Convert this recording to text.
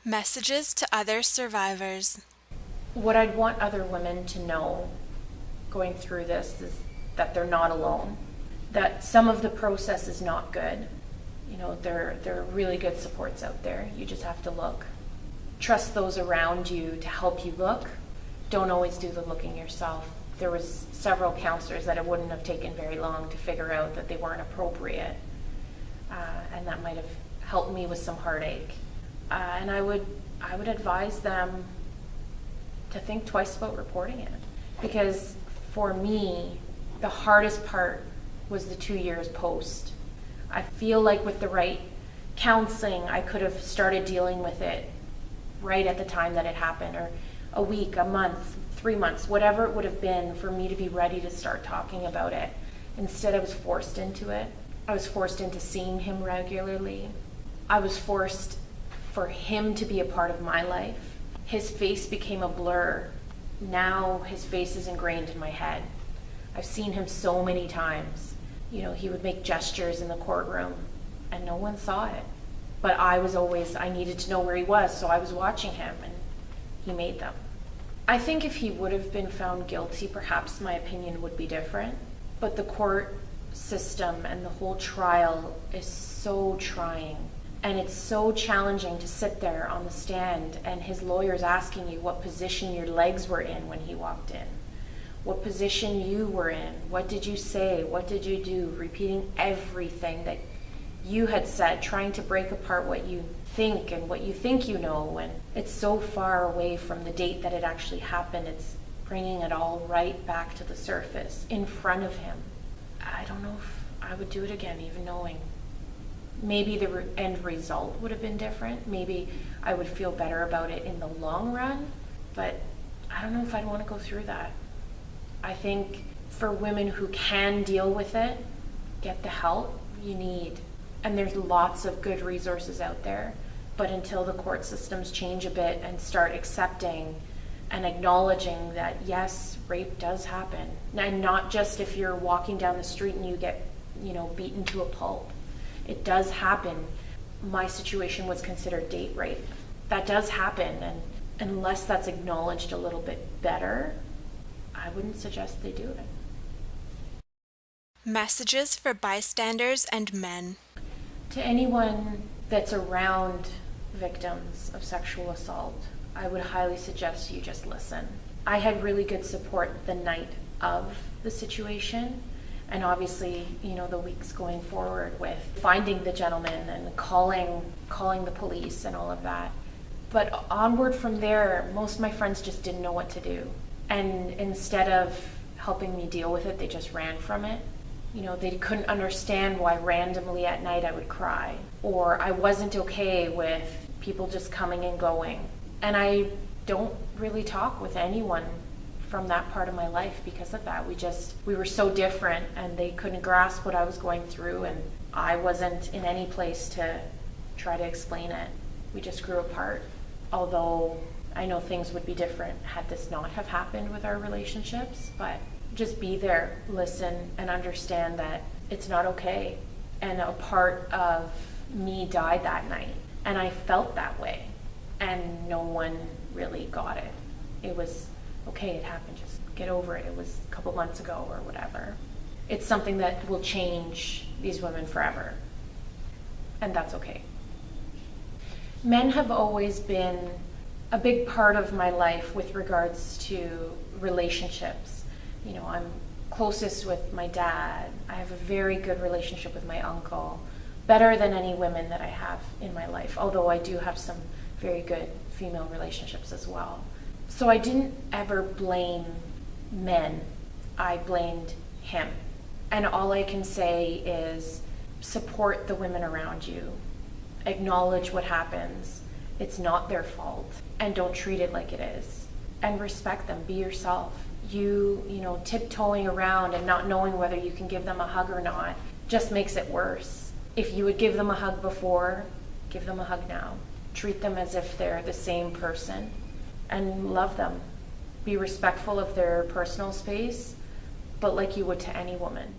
Messages to other survivors. What I'd want other women to know going through this is that they're not alone, that some of the process is not good. You know, there are really good supports out there. You just have to look. Trust those around you to help you look. Don't always do the looking yourself. There was several counselors that it wouldn't have taken very long to figure out that they weren't appropriate. And that might have helped me with some heartache. And I would advise them to think twice about reporting it. Because for me, the hardest part was the 2 years post. I feel like with the right counseling, I could have started dealing with it right at the time that it happened, or a week, a month, 3 months, whatever it would have been for me to be ready to start talking about it. Instead, I was forced into it. I was forced into seeing him regularly. I was forced for him to be a part of my life. His face became a blur. Now his face is ingrained in my head. I've seen him so many times. You know, he would make gestures in the courtroom and no one saw it. But I needed to know where he was, so I was watching him and he made them. I think if he would have been found guilty, perhaps my opinion would be different. But the court system and the whole trial is so trying. And it's so challenging to sit there on the stand and his lawyer's asking you what position your legs were in when he walked in, what position you were in, what did you say, what did you do, repeating everything that you had said, trying to break apart what you think and what you think you know, and it's so far away from the date that it actually happened. It's bringing it all right back to the surface in front of him. I don't know if I would do it again, even knowing. Maybe the end result would have been different. Maybe I would feel better about it in the long run, but I don't know if I'd want to go through that. I think for women who can deal with it, get the help you need. And there's lots of good resources out there, but until the court systems change a bit and start accepting and acknowledging that yes, rape does happen. And not just if you're walking down the street and you get, beaten to a pulp. It does happen. My situation was considered date rape. That does happen, and unless that's acknowledged a little bit better, I wouldn't suggest they do it. Messages for bystanders and men. To anyone that's around victims of sexual assault, I would highly suggest you just listen. I had really good support the night of the situation. And obviously, the weeks going forward with finding the gentleman and calling the police and all of that. But onward from there, most of my friends just didn't know what to do. And instead of helping me deal with it, they just ran from it. They couldn't understand why randomly at night I would cry. Or I wasn't okay with people just coming and going. And I don't really talk with anyone from that part of my life because of that. We were so different and they couldn't grasp what I was going through, and I wasn't in any place to try to explain it. We just grew apart. Although I know things would be different had this not have happened with our relationships, but just be there, listen, and understand that it's not okay. And a part of me died that night, and I felt that way, and no one really got it. It was okay, it happened, just get over it. It was a couple months ago or whatever. It's something that will change these women forever, and that's okay. Men have always been a big part of my life with regards to relationships. I'm closest with my dad. I have a very good relationship with my uncle, better than any women that I have in my life, although I do have some very good female relationships as well. So I didn't ever blame men. I blamed him. And all I can say is support the women around you. Acknowledge what happens. It's not their fault. And don't treat it like it is. And respect them. Be yourself. You tiptoeing around and not knowing whether you can give them a hug or not just makes it worse. If you would give them a hug before, give them a hug now. Treat them as if they're the same person. And love them. Be respectful of their personal space, but like you would to any woman.